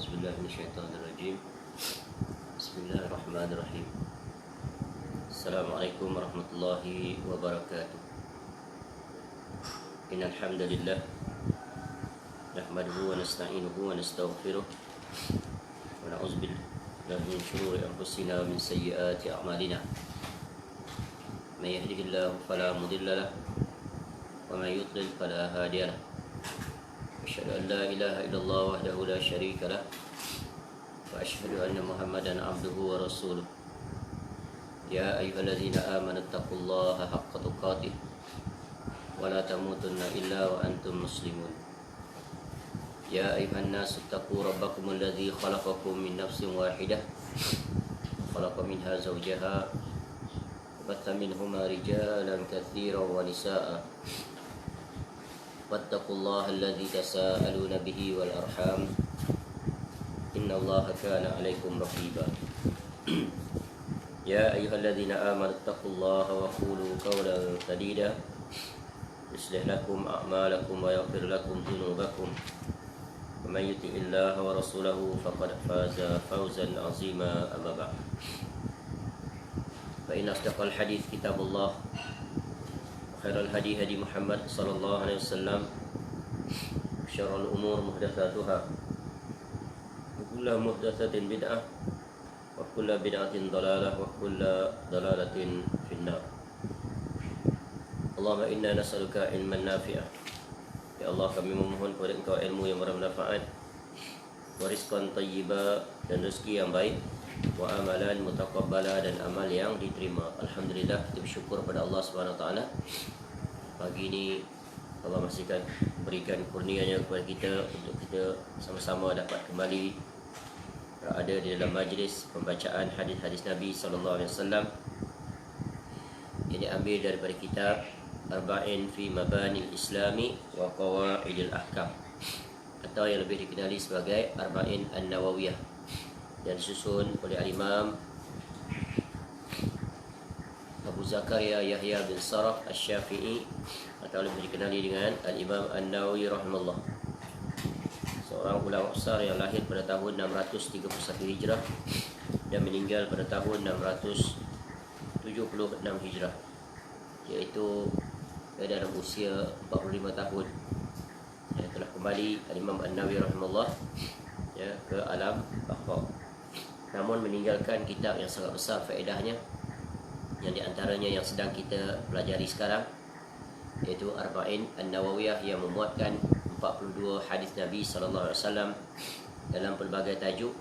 أعوذ بالله من الشيطان الرجيم. بسم الله الرحمن الرحيم. السلام عليكم ورحمة الله وبركاته. إن الحمد لله نحمده ونستعينه ونستغفره ونعوذ بالله من شرور أنفسنا ومن سيئات أعمالنا. من يهده الله فلا مضل له ومن يضلل فلا هادي له. أشهد أن لا إله إلا الله وحده لا شريك له وأشهد أن محمدا عبده ورسوله. يا أيها الذين آمنوا اتقوا الله حق تقاته ولا تموتن إلا وأنتم مسلمون. يا أيها الناس اتقوا ربكم الذي خلقكم من نفس واحدة خلق منها زوجها وبث منهما رجالا كثيرا ونساء واتقوا الله الذي تساءلون به والأرحام إن الله كان عليكم رقيبا. يا أيها الذين آمنوا اتقوا الله وقولوا قولا سديدا يصلح لكم أعمالكم ويغفر لكم ذنوبكم ومن يطع الله ورسوله فقد فاز فوزا عظيما. أما بعد فإن أصدق الحديث كتاب الله خير الهدي هدي محمد صلى الله عليه وسلم شر الأمور محدثاتها وكل محدثة بدعة وكل بدعة ضلالة وكل ضلالة في النار. Allahumma inna nas'aluka ilman nafi'ah. Ya Allah, kami memohon kepada Engkau ilmu yang bermanfaat, wa rizqan thayyiba, dan rezeki yang baik, wa amalan mutaqabbala, dan amal yang diterima. Alhamdulillah, kita bersyukur pada Allah Subhanahu wa taala. Pagi ini Allah masih berikan kurnianya kepada kita untuk kita sama-sama dapat kembali berada di dalam majlis pembacaan hadis-hadis Nabi sallallahu alaihi wasallam yang diambil daripada kitab Arba'in fi Mabanil Islami wa Qawaidil Ahkam, atau yang lebih dikenali sebagai Arba'in An-Nawawiyah, yang disusun oleh Al-Imam Abu Zakaria Yahya bin Sharaf Asy-Syafi'i, atau lebih dikenali dengan Al-Imam An-Nawawi rahimahullah, seorang ulama besar yang lahir pada tahun 631 Hijrah dan meninggal pada tahun 676 Hijrah, iaitu dalam usia 45 tahun yang telah kembali Al-Imam An-Nawawi rahimahullah ke alam barzakh, namun meninggalkan kitab yang sangat besar faedahnya, yang diantaranya yang sedang kita pelajari sekarang, iaitu Arba'in An-Nawawiyah, yang memuatkan 42 hadis Nabi sallallahu alaihi wasallam dalam pelbagai tajuk,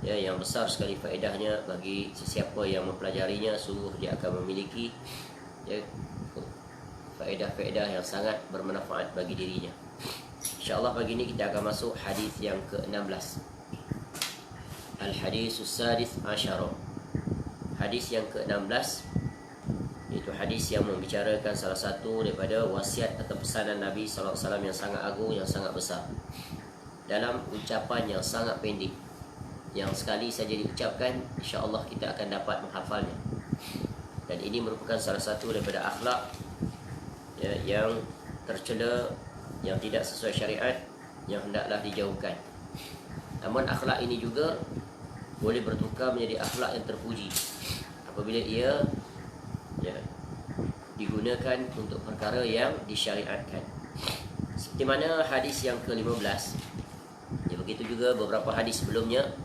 yang besar sekali faedahnya bagi sesiapa yang mempelajarinya. Sungguh dia akan memiliki faedah-faedah yang sangat bermanfaat bagi dirinya. InsyaAllah pagi ini kita akan masuk hadis yang ke-16, Al-Hadisus Sadis Asyara. Hadis yang ke-16 iaitu hadis yang membicarakan salah satu daripada wasiat atau pesanan Nabi sallallahu alaihi wasallam yang sangat agung, yang sangat besar, dalam ucapan yang sangat pendek, yang sekali saja diucapkan insya-Allah kita akan dapat menghafalnya. Dan ini merupakan salah satu daripada akhlak yang tercela, yang tidak sesuai syariat, yang hendaklah dijauhkan. Namun akhlak ini juga boleh bertukar menjadi akhlak yang terpuji apabila ia digunakan untuk perkara yang disyariatkan. Seperti mana hadis yang ke-15, begitu juga beberapa hadis sebelumnya.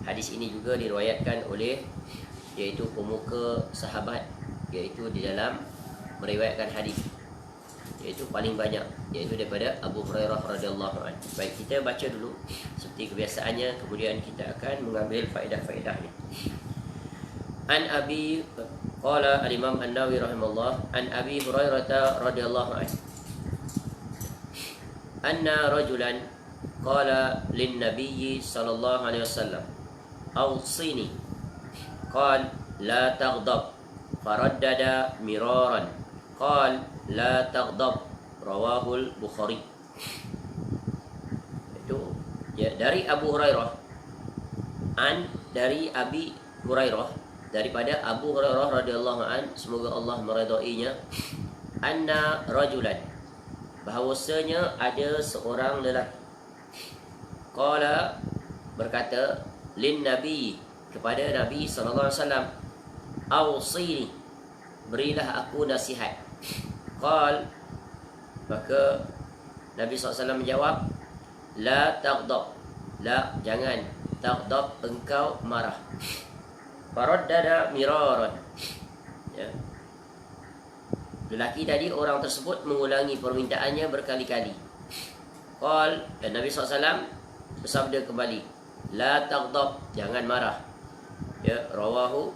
Hadis ini juga diriwayatkan oleh iaitu pemuka sahabat, iaitu di dalam meriwayatkan hadis, iaitu paling banyak, iaitu daripada Abu Hurairah radhiyallahu anhu. Baik, kita baca dulu seperti kebiasaannya, kemudian kita akan mengambil faedah-faedahnya. An Abi qala al-Imam An-Nawawi rahimahullah, an Abi Hurairah radhiyallahu anhu anna rajulan qala lin nabiyyi sallallahu alaihi wasallam awsini qala la taghdab faraddada miraran qala la taghdab, rawahul Bukhari. Itu dari Abu Hurairah, dari Abi Hurairah, daripada Abu Hurairah radhiyallahu an, semoga Allah meridainya, anna rajulan, bahawasanya ada seorang lelaki, qala berkata lin nabi, kepada Nabi sallallahu alaihi wasallam, awsini, berilah aku nasihat. Qal, maka Nabi SAW menjawab, la taghdab, la, jangan, taghdab, engkau marah. Faraddada miraran, ya. Lelaki tadi, orang tersebut mengulangi permintaannya berkali-kali. Qal, dan Nabi SAW bersabda kembali, la taghdab, jangan marah. Ya, rawahu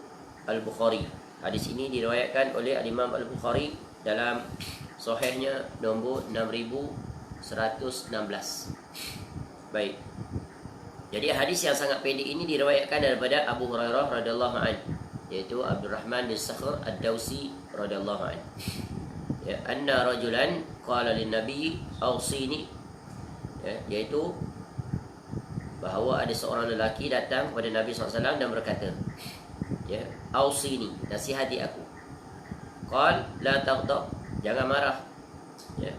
Al-Bukhari. Hadis ini diriwayatkan oleh Al-Imam Al-Bukhari dalam sahihnya nombor 6116. Baik. Jadi hadis yang sangat pendek ini diriwayatkan daripada Abu Hurairah radhiyallahu anhu, yaitu Abdurrahman bin Sakhr Ad-Dawsi radhiyallahu anhu. Ya, anna rajulan qala lin nabi awsini, ya, yaitu bahawa ada seorang lelaki datang kepada Nabi SAW dan berkata, ya, awsini, nasihati aku. Qal la taghdab, jangan marah. Ya.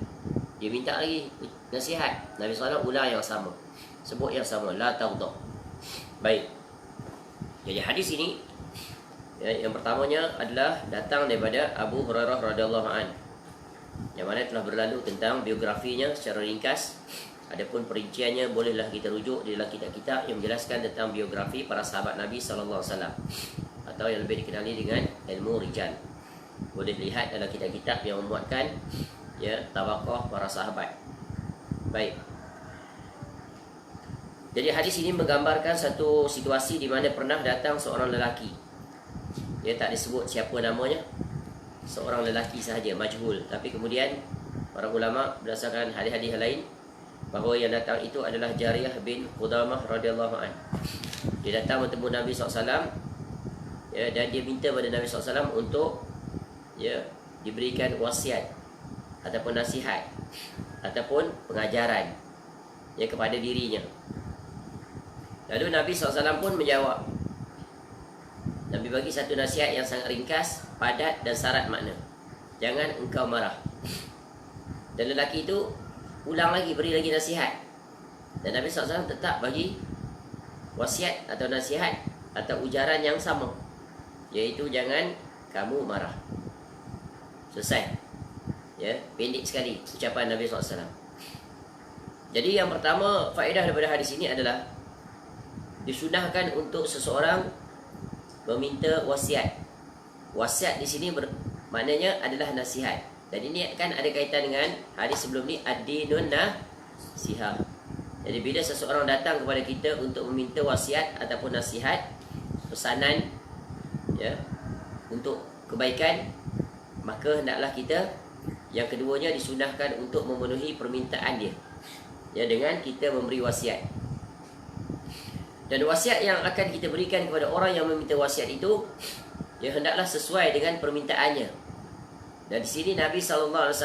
Dia minta lagi nasihat. Nabi SAW ulang yang sama, sebut yang sama, la taghdab. Baik. Jadi hadis ini, ya, yang pertamanya adalah datang daripada Abu Hurairah radhiyallahu anhu, yang mana telah berlalu tentang biografinya secara ringkas. Adapun perinciannya bolehlah kita rujuk di dalam kitab-kitab yang menjelaskan tentang biografi para sahabat Nabi sallallahu alaihi wasallam, atau yang lebih dikenali dengan ilmu rijal. Boleh lihat dalam kitab-kitab yang memuatkan, ya, tabaqah para sahabat. Baik. Jadi hadis ini menggambarkan satu situasi di mana pernah datang seorang lelaki. Dia tak disebut siapa namanya, seorang lelaki sahaja, majhul. Tapi kemudian para ulama berdasarkan hadis-hadis lain bahawa yang datang itu adalah Jariyah bin Qudamah radhiyallahu anhu. Dia datang bertemu Nabi SAW, ya, dan dia minta pada Nabi SAW untuk, ya, diberikan wasiat ataupun nasihat ataupun pengajaran, ya, kepada dirinya. Lalu Nabi SAW pun menjawab. Nabi bagi satu nasihat yang sangat ringkas, padat dan syarat makna. Jangan engkau marah. Dan lelaki itu ulang lagi, beri lagi nasihat. Dan Nabi SAW tetap bagi wasiat atau nasihat atau ujaran yang sama, iaitu jangan kamu marah. Selesai. Ya, pendek sekali ucapan Nabi SAW. Jadi yang pertama, faedah daripada hadis ini adalah disunahkan untuk seseorang meminta wasiat. Wasiat di sini maknanya adalah nasihat. Dan ini kan ada kaitan dengan hadis sebelum ni, ad-dinun nasihah. Jadi bila seseorang datang kepada kita untuk meminta wasiat ataupun nasihat, pesanan, ya, untuk kebaikan, maka hendaklah kita, yang keduanya, disunahkan untuk memenuhi permintaan dia, ya, dengan kita memberi wasiat. Dan wasiat yang akan kita berikan kepada orang yang meminta wasiat itu, ya, hendaklah sesuai dengan permintaannya. Dan di sini Nabi SAW,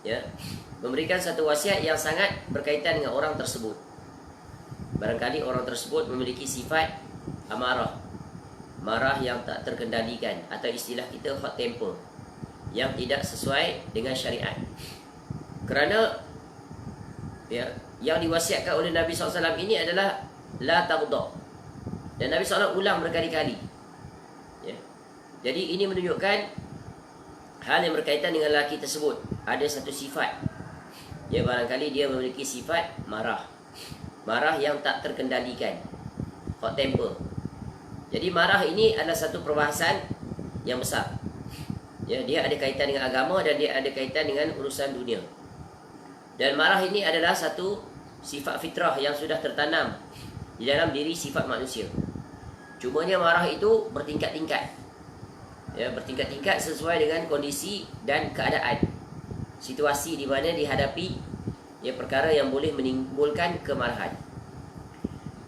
ya, memberikan satu wasiat yang sangat berkaitan dengan orang tersebut. Barangkali orang tersebut memiliki sifat amarah, marah yang tak terkendalikan, atau istilah kita hot temper, yang tidak sesuai dengan syariat. Kerana, ya, yang diwasiatkan oleh Nabi SAW ini adalah la taghdab. Dan Nabi SAW ulang berkali-kali, ya. Jadi ini menunjukkan hal yang berkaitan dengan lelaki tersebut ada satu sifat, ya, barangkali dia memiliki sifat marah, marah yang tak terkendalikan, hot temper. Jadi marah ini adalah satu perbahasan yang besar, ya, dia ada kaitan dengan agama dan dia ada kaitan dengan urusan dunia. Dan marah ini adalah satu sifat fitrah yang sudah tertanam di dalam diri sifat manusia. Cumanya marah itu bertingkat-tingkat, ya, bertingkat-tingkat sesuai dengan kondisi dan keadaan, situasi di mana dihadapi, ya, perkara yang boleh menimbulkan kemarahan.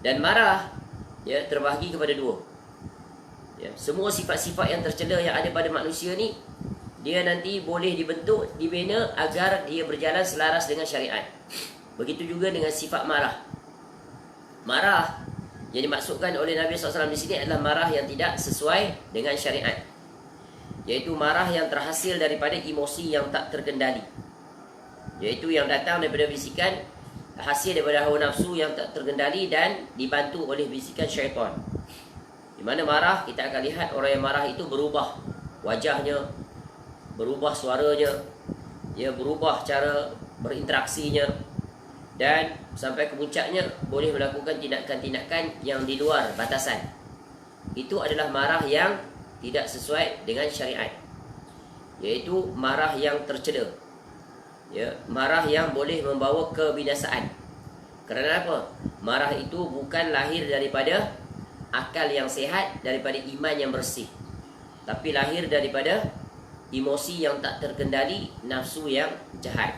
Dan marah, ya, terbahagi kepada dua. Ya, semua sifat-sifat yang tercela yang ada pada manusia ni, dia nanti boleh dibentuk, dibina agar dia berjalan selaras dengan syariat. Begitu juga dengan sifat marah. Marah yang dimaksudkan oleh Nabi SAW di sini adalah marah yang tidak sesuai dengan syariat, iaitu marah yang terhasil daripada emosi yang tak terkendali, iaitu yang datang daripada bisikan hasil daripada hawa nafsu yang tak terkendali dan dibantu oleh bisikan syaitan. Di mana marah, kita akan lihat orang yang marah itu berubah wajahnya, berubah suaranya, ya, berubah cara berinteraksinya, dan sampai ke puncaknya boleh melakukan tindakan-tindakan yang di luar batasan. Itu adalah marah yang tidak sesuai dengan syariat, iaitu marah yang tercela, ya, marah yang boleh membawa kebinasaan. Kerana apa? Marah itu bukan lahir daripada akal yang sihat, daripada iman yang bersih, tapi lahir daripada emosi yang tak terkendali, nafsu yang jahat.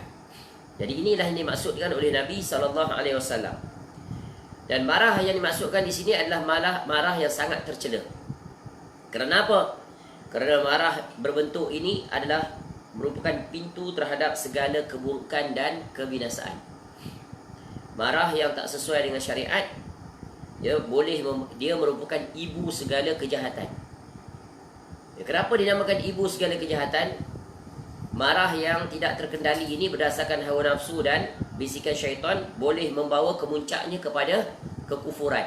Jadi inilah yang dimaksudkan oleh Nabi SAW. Dan marah yang dimaksudkan di sini adalah marah yang sangat tercela. Kerana apa? Kerana marah berbentuk ini adalah merupakan pintu terhadap segala keburukan dan kebinasaan. Marah yang tak sesuai dengan syariat, dia merupakan ibu segala kejahatan. Ya, kenapa dinamakan ibu segala kejahatan? Marah yang tidak terkendali ini berdasarkan hawa nafsu dan bisikan syaitan boleh membawa kemuncaknya kepada kekufuran.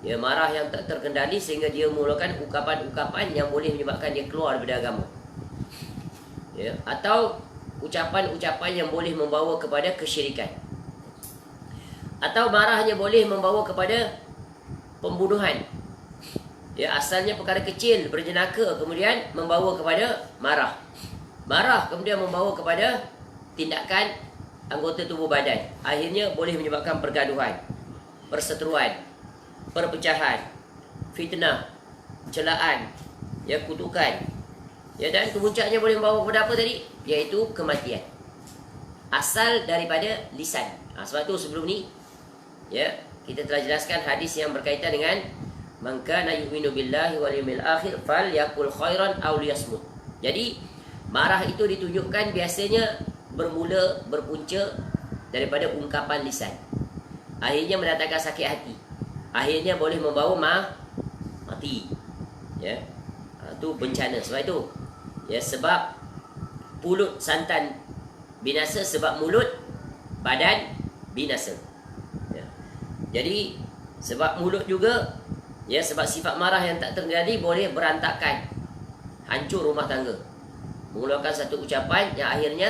Ya, marah yang tak terkendali sehingga dia mengeluarkan ucapan-ucapan yang boleh menyebabkan dia keluar daripada agama. Ya, atau ucapan-ucapan yang boleh membawa kepada kesyirikan. Atau marahnya boleh membawa kepada pembunuhan. Ya, asalnya perkara kecil berjenaka kemudian membawa kepada marah. Marah kemudian membawa kepada tindakan anggota tubuh badan. Akhirnya boleh menyebabkan pergaduhan, perseteruan, perpecahan, fitnah, celaan, ya, kutukan. Ya, dan kemuncaknya boleh membawa kepada apa tadi? Iaitu kematian. Asal daripada lisan. Sebab tu sebelum ni, ya, kita telah jelaskan hadis yang berkaitan dengan man kana yu'minu billahi wal yawmil akhir falyaqul khairan aw liyasmut. Jadi marah itu ditunjukkan biasanya berpunca daripada ungkapan lisan. Akhirnya mendatangkan sakit hati. Akhirnya boleh membawa mati. Ya. Itu bencana. Sebab itu, ya, sebab pulut santan binasa, sebab mulut badan binasa. Ya. Jadi sebab mulut juga, ya, sebab sifat marah yang tak terkendali boleh berantakan, hancur rumah tangga, mengeluarkan satu ucapan yang akhirnya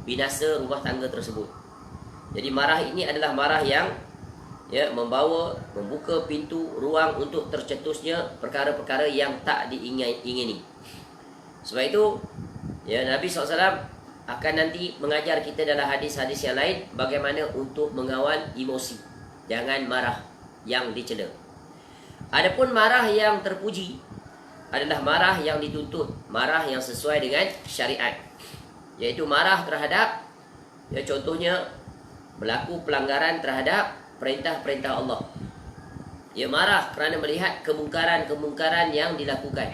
binasa rumah tangga tersebut. Jadi marah ini adalah marah yang, ya, membuka pintu ruang untuk tercetusnya perkara-perkara yang tak diingini. Sebab itu, ya, Nabi SAW akan nanti mengajar kita dalam hadis-hadis yang lain bagaimana untuk mengawal emosi. Jangan marah yang dicela. Adapun marah yang terpuji adalah marah yang dituntut, marah yang sesuai dengan syariat, iaitu marah terhadap, ya, contohnya berlaku pelanggaran terhadap perintah-perintah Allah. Ya, marah kerana melihat kemungkaran-kemungkaran yang dilakukan.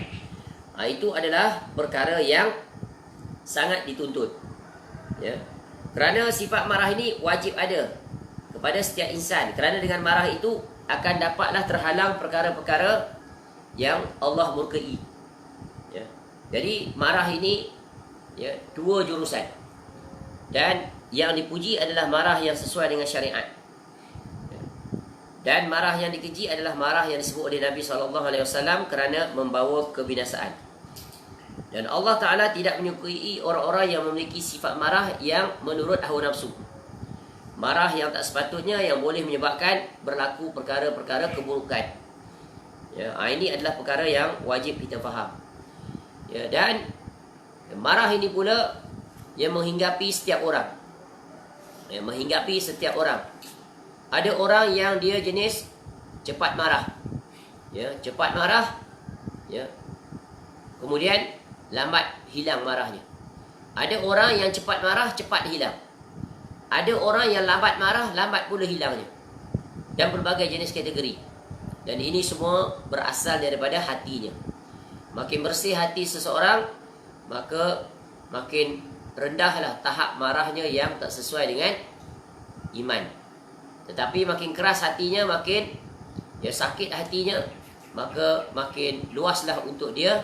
Itu adalah perkara yang sangat dituntut. Ya. Kerana sifat marah ini wajib ada kepada setiap insan. Kerana dengan marah itu akan dapatlah terhalang perkara-perkara yang Allah murkai. Ya. Jadi marah ini, ya, dua jurusan. Dan yang dipuji adalah marah yang sesuai dengan syariat. Ya. Dan marah yang dikeji adalah marah yang disebut oleh Nabi SAW kerana membawa kebinasaan. Dan Allah Ta'ala tidak menyukai orang-orang yang memiliki sifat marah yang menurut hawa nafsu. Marah yang tak sepatutnya yang boleh menyebabkan berlaku perkara-perkara keburukan. Ya, ini adalah perkara yang wajib kita faham. Ya, dan marah ini pula yang menghinggapi setiap orang. Ya, menghinggapi setiap orang. Ada orang yang dia jenis cepat marah. Ya, cepat marah. Ya. Kemudian lambat hilang marahnya. Ada orang yang cepat marah, cepat hilang. Ada orang yang lambat marah, lambat pula hilangnya. Dan berbagai jenis kategori. Dan ini semua berasal daripada hatinya. Makin bersih hati seseorang, maka makin rendahlah tahap marahnya yang tak sesuai dengan iman. Tetapi makin keras hatinya, makin, ya, sakit hatinya, maka makin luaslah untuk dia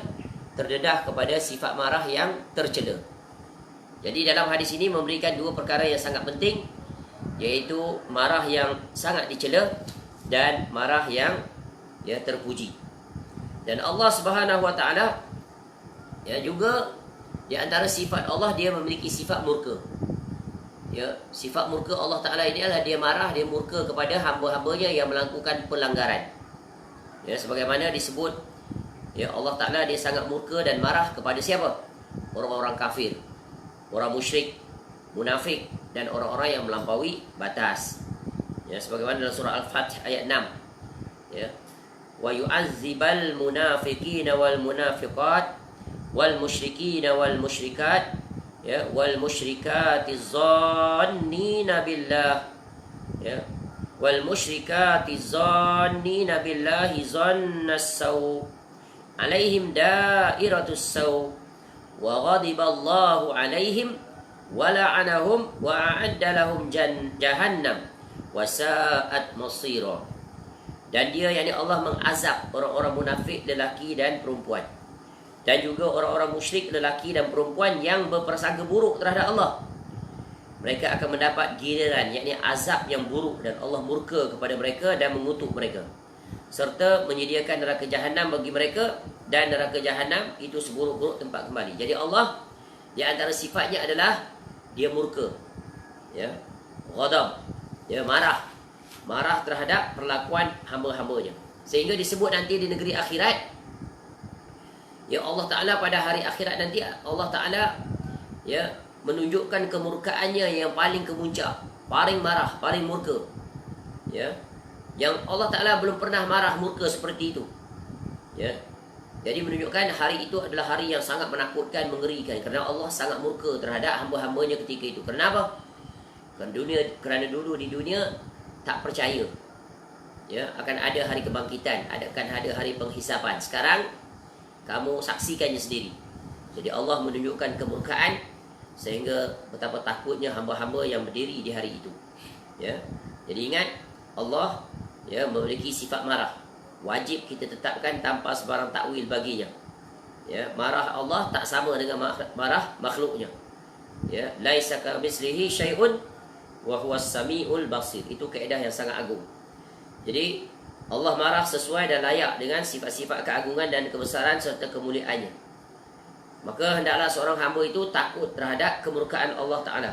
terdedah kepada sifat marah yang tercela. Jadi dalam hadis ini memberikan dua perkara yang sangat penting. iaitu marah yang sangat dicela dan marah yang terpuji. Dan Allah Subhanahu wa taala juga di antara sifat Allah, dia memiliki sifat murka. Sifat murka Allah Taala ini adalah dia marah, dia murka kepada hamba-hambanya yang melakukan pelanggaran. Sebagaimana disebut, Allah Taala dia sangat murka dan marah kepada siapa? Orang-orang kafir, orang musyrik, munafik, dan orang-orang yang melampaui batas. Sebagaimana dalam surah Al-Fath ayat 6. Wa yu'azzibal munafiqina wal munafiqat wal musyrikina wal musyrikat wal musyrikati zannina billah wal musyrikati zannina billahi zannas saw alaihim dairatus saw wa ghadiballahu alaihim wa la'anahum wa a'adda lahum jahannam wa sa'at masira. Dan dia, yakni Allah, mengazab orang-orang munafik lelaki dan perempuan, dan juga orang-orang musyrik lelaki dan perempuan yang berprasangka buruk terhadap Allah. Mereka akan mendapat giliran, yakni azab yang buruk, dan Allah murka kepada mereka dan mengutuk mereka, serta menyediakan neraka jahanam bagi mereka, dan neraka jahanam itu seburuk-buruk tempat kembali. Jadi Allah, di antara sifatnya adalah dia murka, ghadab, marah terhadap perlakuan hamba-hambanya, sehingga disebut nanti di negeri akhirat, Allah Ta'ala pada hari akhirat nanti, Allah Ta'ala menunjukkan kemurkaannya yang paling kemuncak, paling marah, paling murka. Yang Allah Ta'ala belum pernah marah murka seperti itu. Jadi menunjukkan hari itu adalah hari yang sangat menakutkan, mengerikan, kerana Allah sangat murka terhadap hamba-hambanya ketika itu. Kenapa? Kerana dulu di dunia tak percaya akan ada hari kebangkitan, akan ada hari penghisapan. Sekarang kamu saksikannya sendiri. Jadi Allah menunjukkan kemurkaan, sehingga betapa takutnya hamba-hamba yang berdiri di hari itu. Jadi ingat, Allah memiliki sifat marah. Wajib kita tetapkan tanpa sebarang takwil baginya. Marah Allah tak sama dengan marah makhluknya. Laisa kamitslihi syai'un wa huwas samiul basir. Itu kaedah yang sangat agung. Jadi Allah marah sesuai dan layak dengan sifat-sifat keagungan dan kebesaran serta kemuliaannya. Maka hendaklah seorang hamba itu takut terhadap kemurkaan Allah Ta'ala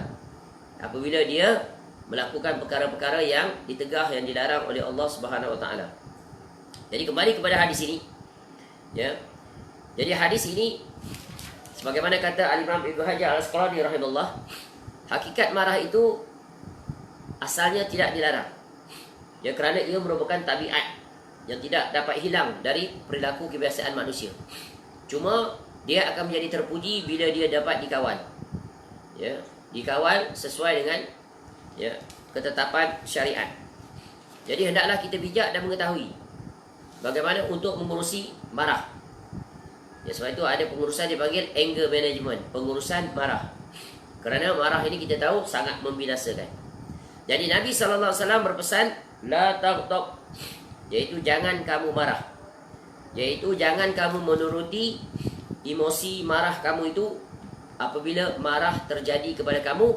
apabila dia melakukan perkara-perkara yang ditegah, yang dilarang oleh Allah Subhanahu Wa Ta'ala. Jadi kembali kepada hadis ini. Jadi hadis ini, sebagaimana kata Al-Imam Ibnu Hajar Al-Asqalani rahimahullah, hakikat marah itu asalnya tidak dilarang. Kerana ia merupakan tabiat yang tidak dapat hilang dari perilaku kebiasaan manusia. Cuma dia akan menjadi terpuji bila dia dapat dikawal. Dikawal sesuai dengan ketetapan syariat. Jadi hendaklah kita bijak dan mengetahui bagaimana untuk mengurusi marah. Sebab itu ada pengurusan dipanggil anger management, pengurusan marah. Kerana marah ini kita tahu sangat membinasakan. Jadi Nabi SAW berpesan, la taghdab, iaitu jangan kamu marah, iaitu jangan kamu menuruti emosi marah kamu itu apabila marah terjadi kepada kamu,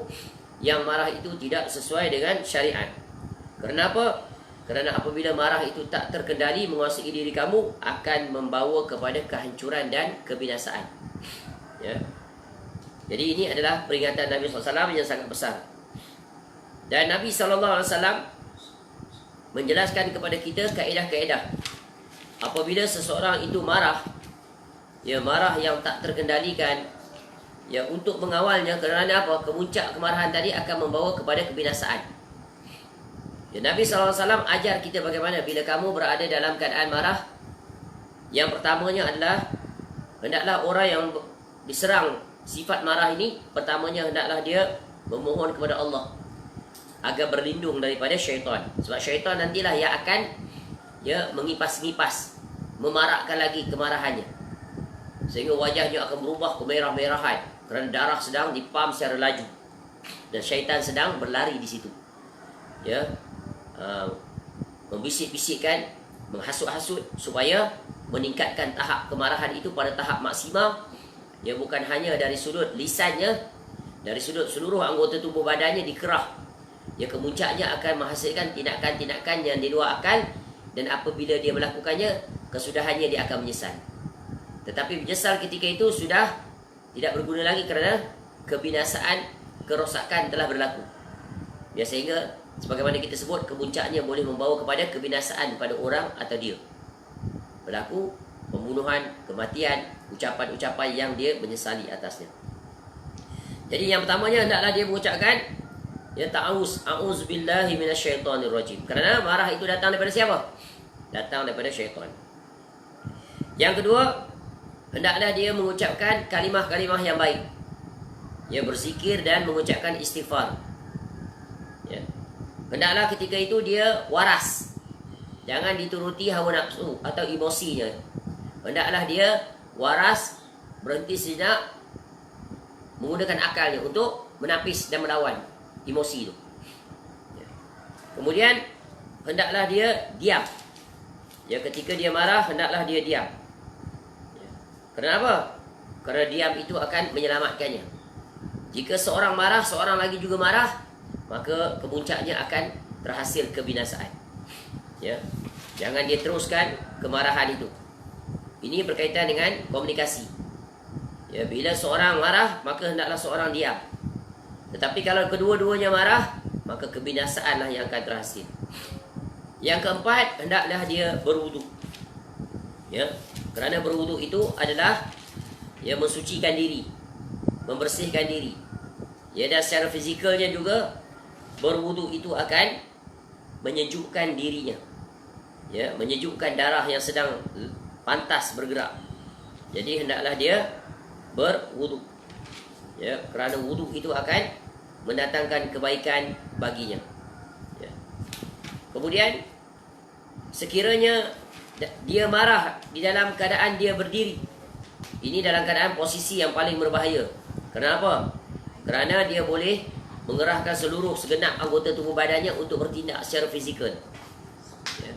yang marah itu tidak sesuai dengan syariat. Kenapa? Kerana apabila marah itu tak terkendali menguasai diri kamu, akan membawa kepada kehancuran dan kebinasaan. Jadi ini adalah peringatan Nabi SAW yang sangat besar. Dan Nabi SAW menjelaskan kepada kita kaedah-kaedah apabila seseorang itu marah, marah yang tak terkendalikan, untuk mengawalnya. Kerana apa? Kemuncak kemarahan tadi akan membawa kepada kebinasaan. Nabi SAW ajar kita bagaimana bila kamu berada dalam keadaan marah. Yang pertamanya adalah, hendaklah orang yang diserang sifat marah ini, pertamanya hendaklah dia memohon kepada Allah agar berlindung daripada syaitan. Sebab syaitan nantilah yang akan mengipas-ngipas, memarakkan lagi kemarahannya, sehingga wajahnya akan berubah kemerah-merahan kerana darah sedang dipam secara laju dan syaitan sedang berlari di situ. Membisik-bisikkan, menghasut-hasut supaya meningkatkan tahap kemarahan itu pada tahap maksimal. Bukan hanya dari sudut lisannya, dari sudut seluruh anggota tubuh badannya dikerah, Ya, kemuncaknya akan menghasilkan tindakan-tindakan yang di luar akal, dan apabila dia melakukannya, kesudahannya dia akan menyesal. Tetapi menyesal ketika itu sudah tidak berguna lagi kerana kebinasaan, kerosakan telah berlaku. Ya, sehingga sebagaimana kita sebut, kemuncaknya boleh membawa kepada kebinasaan pada orang atau dia. Berlaku pembunuhan, kematian, ucapan-ucapan yang dia menyesali atasnya. Jadi yang pertamanya, hendaklah dia mengucapkan ya a'udzubillahi minasyaitonirrajim. Kerana marah itu datang daripada siapa? Datang daripada syaitan. Yang kedua, hendaklah dia mengucapkan kalimah-kalimah yang baik. Ya, berzikir dan mengucapkan istighfar. Ya. Hendaklah ketika itu dia waras. Jangan dituruti hawa nafsu atau emosinya. Hendaklah dia waras, berhenti sejenak, menggunakan akalnya untuk menapis dan melawan emosi itu. Ya. Kemudian hendaklah dia diam. Ya, ketika dia marah, hendaklah dia diam. Ya. Kenapa? Kerana diam itu akan menyelamatkannya. Jika seorang marah, seorang lagi juga marah, maka kemuncaknya akan terhasil kebinasaan. Ya. Jangan dia teruskan kemarahan itu. Ini berkaitan dengan komunikasi. Ya, bila seorang marah, maka hendaklah seorang diam. Tetapi kalau kedua-duanya marah, maka kebinasaanlah yang akan terhasil. Yang keempat, hendaklah dia berwuduk. Ya, kerana berwuduk itu adalah ya mensucikan diri, membersihkan diri. Ya, dan secara fizikalnya juga berwuduk itu akan menyejukkan dirinya. Ya, menyejukkan darah yang sedang pantas bergerak. Jadi hendaklah dia berwuduk. Ya, kerana wuduk itu akan mendatangkan kebaikan baginya. Ya. Kemudian sekiranya dia marah di dalam keadaan dia berdiri, ini dalam keadaan posisi yang paling berbahaya. Kenapa? Kerana dia boleh mengerahkan segenap anggota tubuh badannya untuk bertindak secara fizikal. Ya.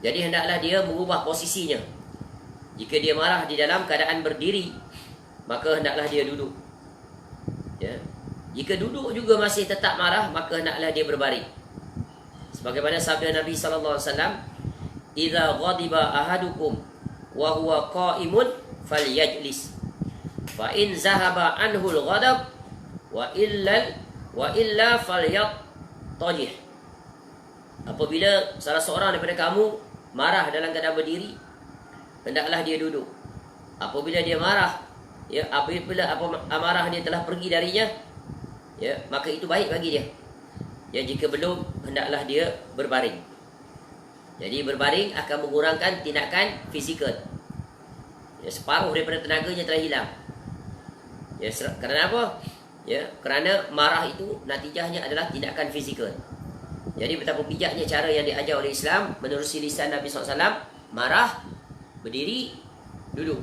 Jadi hendaklah dia mengubah posisinya. Jika dia marah di dalam keadaan berdiri, maka hendaklah dia duduk. Ya. Jika duduk juga masih tetap marah, maka hendaklah dia berbaring. Sebagaimana sabda Nabi sallallahu alaihi wasallam, "Idza ghadiba ahadukum wa huwa qa'imun falyajlis. Fa in zahaba anhu al-ghadab wa illa falyattajih." Apabila salah seorang daripada kamu marah dalam keadaan berdiri, hendaklah dia duduk. Apabila dia marah, ya, apabila amarah dia telah pergi darinya, ya, maka itu baik bagi dia. Ya, jika belum, hendaklah dia berbaring. Jadi berbaring akan mengurangkan tindakan fizikal. Ya, separuh daripada tenaganya telah hilang. Ya, kerana apa? Ya, kerana marah itu natijahnya adalah tindakan fizikal. Jadi betapa bijaknya cara yang diajar oleh Islam menerusi lisan Nabi SAW. Marah, berdiri, duduk.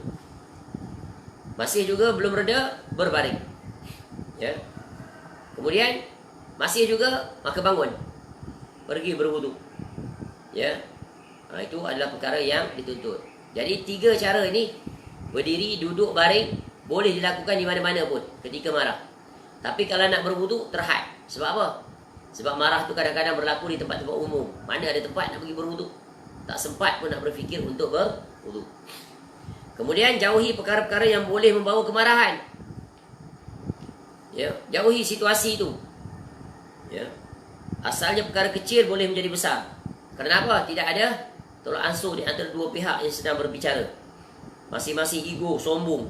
Masih juga belum reda, berbaring. Ya. Kemudian masih juga, maka bangun, pergi berwuduk. Ya. Itu adalah perkara yang dituntut. Jadi 3 cara ini, berdiri, duduk, baring, boleh dilakukan di mana-mana pun ketika marah. Tapi kalau nak berwuduk, terhad. Sebab apa? Sebab marah tu kadang-kadang berlaku di tempat-tempat umum. Mana ada tempat nak pergi berwuduk, tak sempat pun nak berfikir untuk berwuduk. Kemudian jauhi perkara-perkara yang boleh membawa kemarahan. Ya, jauhi situasi itu. Ya. Asalnya perkara kecil boleh menjadi besar. Kenapa? Tidak ada tolak ansur di antara dua pihak yang sedang berbicara. Masing-masing ego, sombong.